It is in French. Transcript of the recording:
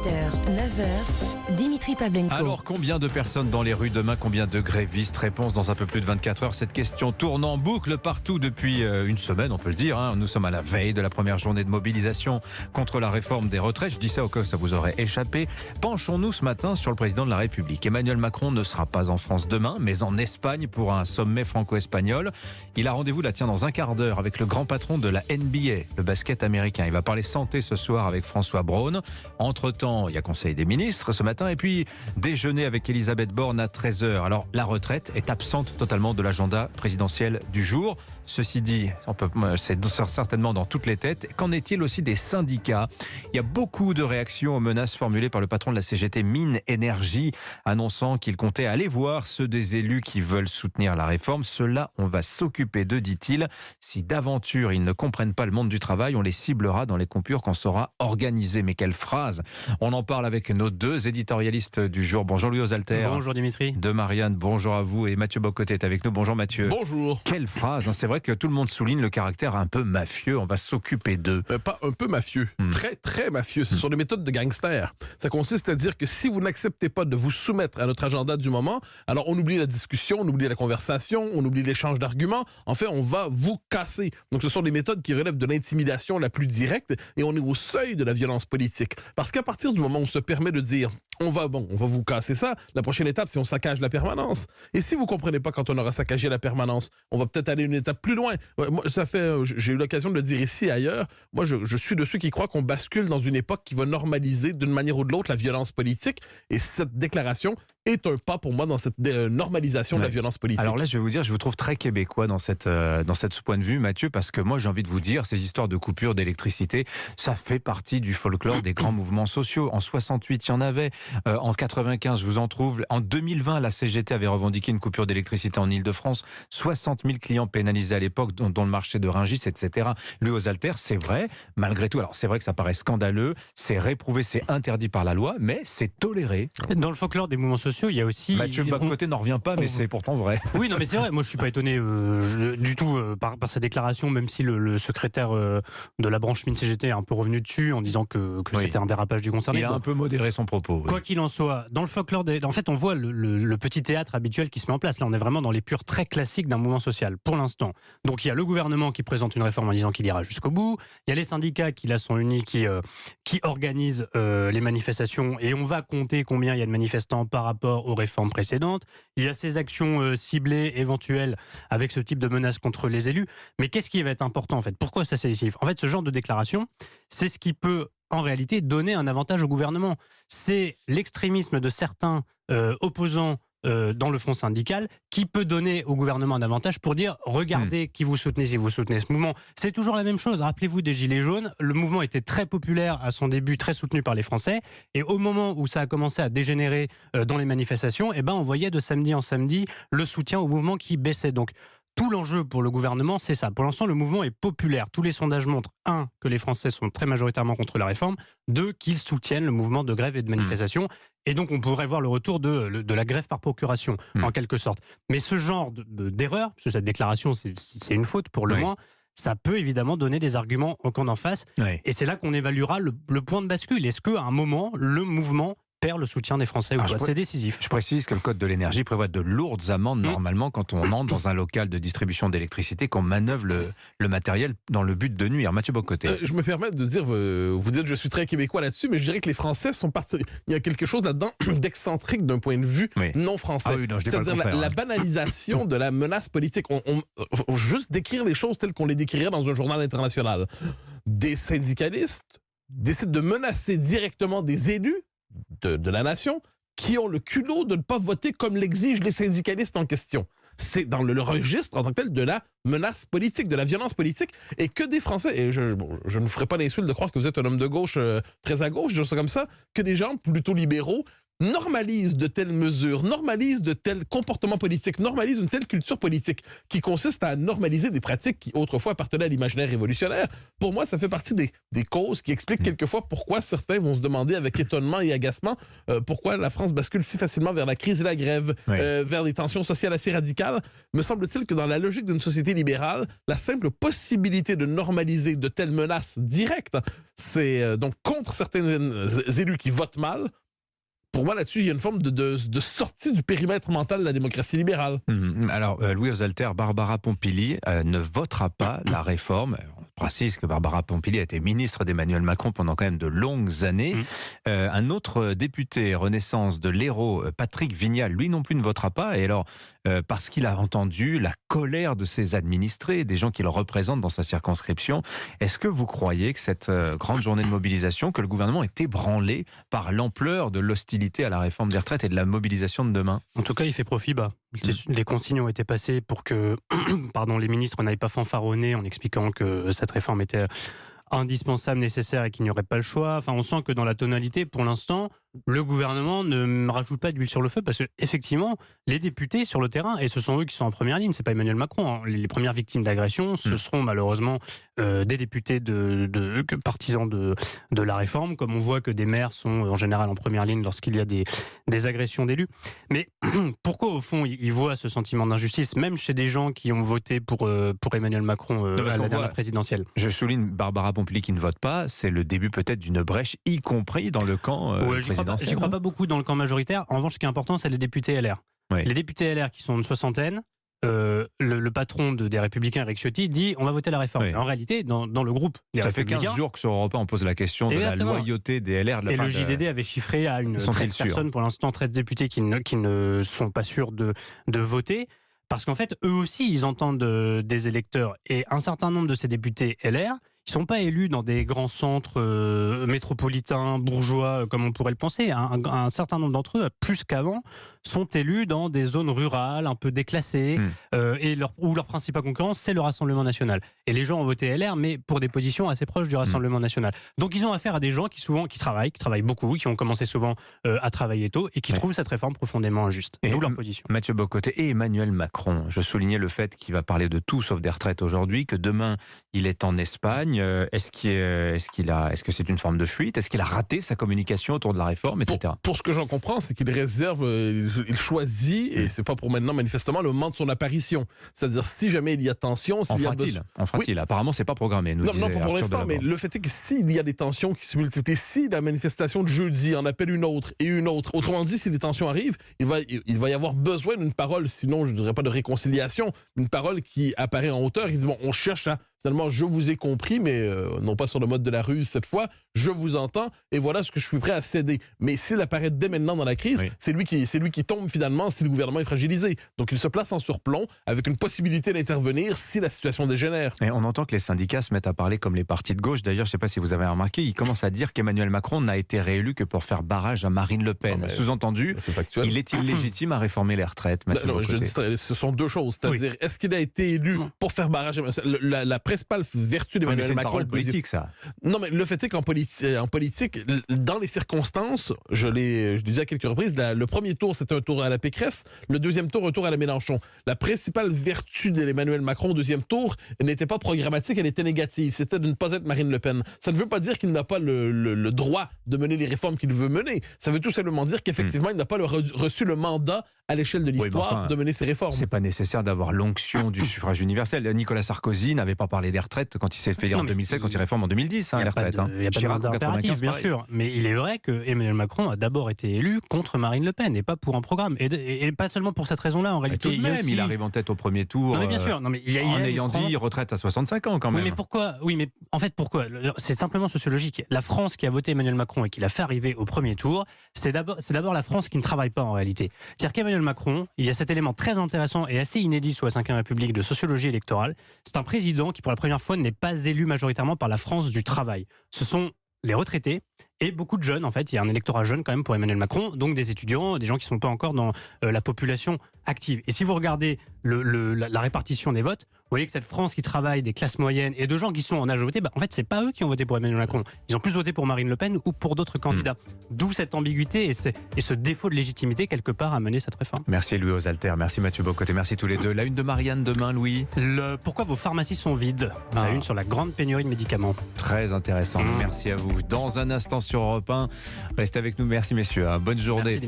8h, 9h, Dimitri Pavlenko. Alors, combien de personnes dans les rues demain? Combien de grévistes? Réponse dans un peu plus de 24 heures. Cette question tourne en boucle partout depuis une semaine, on peut le dire. Nous sommes à la veille de la première journée de mobilisation contre la réforme des retraites. Je dis ça au cas où ça vous aurait échappé. Penchons-nous ce matin sur le président de la République. Emmanuel Macron ne sera pas en France demain, mais en Espagne pour un sommet franco-espagnol. Il a rendez-vous là, dans un quart d'heure avec le grand patron de la NBA, le basket américain. Il va parler santé ce soir avec François Braun. Entre-temps, il y a Conseil des ministres ce matin et puis déjeuner avec Elisabeth Borne à 13h. Alors, la retraite est absente totalement de l'agenda présidentiel du jour. Ceci dit, c'est certainement dans toutes les têtes. Qu'en est-il aussi des syndicats? Il y a beaucoup de réactions aux menaces formulées par le patron de la CGT Mines Énergie, annonçant qu'il comptait aller voir ceux des élus qui veulent soutenir la réforme. Cela, on va s'occuper d'eux, dit-il. Si d'aventure ils ne comprennent pas le monde du travail, on les ciblera dans les coupures qu'on saura organiser. Mais quelle phrase! On en parle avec nos deux éditorialistes du jour. Bonjour Louis Osalter. Bonjour Dimitri. De Marianne, bonjour à vous. Et Mathieu Bocoté est avec nous. Bonjour Mathieu. Bonjour. Quelle phrase! C'est vrai que tout le monde souligne le caractère un peu mafieux. On va s'occuper d'eux. Pas un peu mafieux, très très mafieux. Ce sont des méthodes de gangsters. Ça consiste à dire que si vous n'acceptez pas de vous soumettre à notre agenda du moment, alors on oublie la discussion, on oublie la conversation, on oublie l'échange d'arguments. En fait, on va vous casser. Donc ce sont des méthodes qui relèvent de l'intimidation la plus directe et on est au seuil de la violence politique. Parce qu'à partir du moment où on se permet de dire on va vous casser ça, la prochaine étape, c'est on saccage la permanence. Et si vous comprenez pas quand on aura saccagé la permanence, on va peut-être aller une étape plus loin. Moi, j'ai eu l'occasion de le dire ici et ailleurs. Moi, je suis de ceux qui croient qu'on bascule dans une époque qui va normaliser d'une manière ou de l'autre la violence politique. Et cette déclaration est un pas pour moi dans cette normalisation de la violence politique. Alors là, je vais vous dire, je vous trouve très québécois dans ce point de vue, Mathieu, parce que moi, j'ai envie de vous dire, ces histoires de coupures d'électricité, ça fait partie du folklore des grands mouvements sociaux. En 68, il y en avait. En 95, je vous en trouve. En 2020, la CGT avait revendiqué une coupure d'électricité en Ile-de-France. 60 000 clients pénalisés à l'époque, dont le marché de Rungis, etc. Louis Osalter, c'est vrai, malgré tout. Alors, c'est vrai que ça paraît scandaleux, c'est réprouvé, c'est interdit par la loi, mais c'est toléré. Dans le folklore des mouvements sociaux, il y a aussi... Mathieu Bocoté n'en revient pas, mais c'est pourtant vrai. Oui, non, mais c'est vrai. Moi, je suis pas étonné du tout par sa déclaration, même si le secrétaire de la branche mine CGT est un peu revenu dessus en disant que c'était un dérapage du concerné. Il a un peu modéré son propos. Quoi qu'il en soit, dans le folklore, en fait, on voit le petit théâtre habituel qui se met en place. Là, on est vraiment dans les purs très classiques d'un mouvement social, pour l'instant. Donc, il y a le gouvernement qui présente une réforme en disant qu'il ira jusqu'au bout. Il y a les syndicats qui, là, sont unis, qui organisent les manifestations. Et on va compter combien il y a de manifestants par rapport aux réformes précédentes. Il y a ces actions ciblées, éventuelles, avec ce type de menaces contre les élus. Mais qu'est-ce qui va être important, en fait? Pourquoi ça, c'est décisif? En fait, ce genre de déclaration, c'est ce qui peut en réalité donner un avantage au gouvernement. C'est l'extrémisme de certains opposants dans le front syndical qui peut donner au gouvernement un avantage pour dire regardez qui vous soutenez si vous soutenez ce mouvement. C'est toujours la même chose. Rappelez-vous des Gilets jaunes, le mouvement était très populaire à son début, très soutenu par les Français, et au moment où ça a commencé à dégénérer dans les manifestations, on voyait de samedi en samedi le soutien au mouvement qui baissait. Donc tout l'enjeu pour le gouvernement, c'est ça. Pour l'instant, le mouvement est populaire. Tous les sondages montrent, 1, que les Français sont très majoritairement contre la réforme, 2, qu'ils soutiennent le mouvement de grève et de manifestation. Et donc, on pourrait voir le retour de la grève par procuration, en quelque sorte. Mais ce genre d'erreur, parce que cette déclaration, c'est une faute pour le moins, ça peut évidemment donner des arguments au camp d'en face. Et c'est là qu'on évaluera le point de bascule. Est-ce qu'à un moment, le mouvement perd le soutien des Français ou pas? C'est décisif. Je précise que le Code de l'énergie prévoit de lourdes amendes normalement quand on entre dans un local de distribution d'électricité, qu'on manœuvre le matériel dans le but de nuire. Mathieu Bocoté. Je me permets de dire, vous dites que je suis très québécois là-dessus, mais je dirais que les Français sont il y a quelque chose là-dedans d'excentrique d'un point de vue non français. Ah oui, non, c'est-à-dire la banalisation de la menace politique. On juste décrire les choses telles qu'on les décrirait dans un journal international. Des syndicalistes décident de menacer directement des élus de la nation qui ont le culot de ne pas voter comme l'exigent les syndicalistes en question. C'est dans le registre en tant que tel de la menace politique, de la violence politique, et que des Français, et je ne vous ferai pas l'insulte de croire que vous êtes un homme de gauche très à gauche, je sais comme ça, que des gens plutôt libéraux normalise de telles mesures, normalise de tels comportements politiques, normalise une telle culture politique qui consiste à normaliser des pratiques qui autrefois appartenaient à l'imaginaire révolutionnaire, pour moi, ça fait partie des causes qui expliquent quelquefois pourquoi certains vont se demander avec étonnement et agacement pourquoi la France bascule si facilement vers la crise et la grève, vers des tensions sociales assez radicales. Me semble-t-il que dans la logique d'une société libérale, la simple possibilité de normaliser de telles menaces directes, c'est donc contre certains élus qui votent mal. Pour moi, là-dessus, il y a une forme de sortie du périmètre mental de la démocratie libérale. Alors, Louis Osalter, Barbara Pompili ne votera pas la réforme. On précise que Barbara Pompili a été ministre d'Emmanuel Macron pendant quand même de longues années. Un autre député Renaissance de l'Hérault, Patrick Vignal, lui non plus ne votera pas. Et alors, parce qu'il a entendu la colère de ses administrés, des gens qu'il représente dans sa circonscription, est-ce que vous croyez que cette grande journée de mobilisation, que le gouvernement est ébranlé par l'ampleur de l'hostilité à la réforme des retraites et de la mobilisation de demain? En tout cas, il fait profit bas. Les consignes ont été passées pour que les ministres n'aillent pas fanfaronner en expliquant que cette réforme était indispensable, nécessaire et qu'il n'y aurait pas le choix. Enfin, on sent que dans la tonalité, pour l'instant, le gouvernement ne rajoute pas d'huile sur le feu parce que effectivement, les députés sur le terrain, et ce sont eux qui sont en première ligne, c'est pas Emmanuel Macron. Hein. Les premières victimes d'agression, ce seront malheureusement des députés partisans de la réforme, comme on voit que des maires sont en général en première ligne lorsqu'il y a des agressions d'élus. Mais pourquoi au fond ils voient ce sentiment d'injustice, même chez des gens qui ont voté pour Emmanuel Macron à la dernière présidentielle? Je souligne Barbara Pompili qui ne vote pas, c'est le début peut-être d'une brèche, y compris dans le camp présidentiel. J'y crois pas beaucoup dans le camp majoritaire. En revanche, ce qui est important, c'est les députés LR. Oui. Les députés LR qui sont une soixantaine, le patron des Républicains, Éric Ciotti, dit on va voter la réforme. Oui. En réalité, dans le groupe des Républicains... Ça fait 15 jours que sur Europe 1, on pose la question de la loyauté des LR. Et le JDD avait chiffré à 13 personnes, pour l'instant 13 députés qui ne sont pas sûrs de voter. Parce qu'en fait, eux aussi, ils entendent des électeurs. Et un certain nombre de ces députés LR, ils ne sont pas élus dans des grands centres métropolitains, bourgeois, comme on pourrait le penser. Un certain nombre d'entre eux, plus qu'avant, sont élus dans des zones rurales, un peu déclassées, où leur principale concurrence, c'est le Rassemblement national. Et les gens ont voté LR, mais pour des positions assez proches du Rassemblement national. Donc ils ont affaire à des gens qui travaillent beaucoup, qui ont commencé souvent à travailler tôt, et qui trouvent cette réforme profondément injuste. D'où leur position. Mathieu Bocoté et Emmanuel Macron. Je soulignais le fait qu'il va parler de tout sauf des retraites aujourd'hui, que demain, il est en Espagne. Est-ce que c'est une forme de fuite? Est-ce qu'il a raté sa communication autour de la réforme, etc. Pour ce que j'en comprends, c'est qu'il réserve, il choisit, et c'est pas pour maintenant manifestement, le moment de son apparition. C'est-à-dire si jamais il y a tension... En fera-t-il? Apparemment, c'est pas programmé. Non, pas pour l'instant, mais le fait est que s'il y a des tensions qui se multiplient, si la manifestation de jeudi en appelle une autre et une autre, autrement dit, si les tensions arrivent, il va y avoir besoin d'une parole, sinon je ne dirais pas de réconciliation, une parole qui apparaît en hauteur. Il dit, bon, on cherche à... Finalement, je vous ai compris, mais non pas sur le mode de la ruse cette fois, je vous entends, et voilà ce que je suis prêt à céder. Mais s'il apparaît dès maintenant dans la crise, c'est lui qui tombe finalement si le gouvernement est fragilisé. Donc il se place en surplomb avec une possibilité d'intervenir si la situation dégénère. Et on entend que les syndicats se mettent à parler comme les partis de gauche. D'ailleurs, je ne sais pas si vous avez remarqué, ils commencent à dire qu'Emmanuel Macron n'a été réélu que pour faire barrage à Marine Le Pen. Sous-entendu, il est illégitime à réformer les retraites. Je dis, ce sont deux choses. C'est-à-dire, est-ce qu'il a été élu pour faire barrage à... La principale vertu d'Emmanuel Macron... C'est une parole politique, ça. Non, mais le fait est qu'en politique, dans les circonstances, je l'ai dit à quelques reprises, le premier tour, c'était un tour à la Pécresse, le deuxième tour, un tour à la Mélenchon. La principale vertu d'Emmanuel Macron au deuxième tour n'était pas programmatique, elle était négative. C'était de ne pas être Marine Le Pen. Ça ne veut pas dire qu'il n'a pas le droit de mener les réformes qu'il veut mener. Ça veut tout simplement dire qu'effectivement, il n'a pas reçu le mandat à l'échelle de l'histoire de mener ces réformes. C'est pas nécessaire d'avoir l'onction du suffrage universel. Nicolas Sarkozy n'avait pas parlé des retraites quand il s'est fait élire en 2007, quand il réforme en 2010, les retraites. Il n'y a pas d'impératif, bien sûr. Mais il est vrai que Emmanuel Macron a d'abord été élu contre Marine Le Pen et pas pour un programme. Et pas seulement pour cette raison-là, en réalité. Tout de même, il arrive en tête au premier tour. Non, mais bien sûr. Non, mais en ayant dit retraite à 65 ans, quand même. Oui, mais pourquoi? Oui, mais en fait, pourquoi? C'est simplement sociologique. La France qui a voté Emmanuel Macron et qui l'a fait arriver au premier tour, c'est d'abord la France qui ne travaille pas en réalité. C'est-à-dire qu'Emmanuel Macron, il y a cet élément très intéressant et assez inédit sous la Ve République de sociologie électorale. C'est un président qui, pour la première fois, n'est pas élu majoritairement par la France du travail. Ce sont les retraités et beaucoup de jeunes. En fait, il y a un électorat jeune quand même pour Emmanuel Macron, donc des étudiants, des gens qui ne sont pas encore dans la population active. Et si vous regardez la répartition des votes, vous voyez que cette France qui travaille, des classes moyennes et de gens qui sont en âge de voter, en fait, c'est pas eux qui ont voté pour Emmanuel Macron. Ils ont plus voté pour Marine Le Pen ou pour d'autres candidats. D'où cette ambiguïté et ce défaut de légitimité quelque part à mener cette réforme. Merci Louis Osalter, merci Mathieu Bocoté, merci tous les deux. La une de Marianne demain, Louis. Pourquoi vos pharmacies sont vides ? La une sur la grande pénurie de médicaments. Très intéressant, merci à vous. Dans un instant sur Europe 1, restez avec nous, merci messieurs, bonne journée. Merci,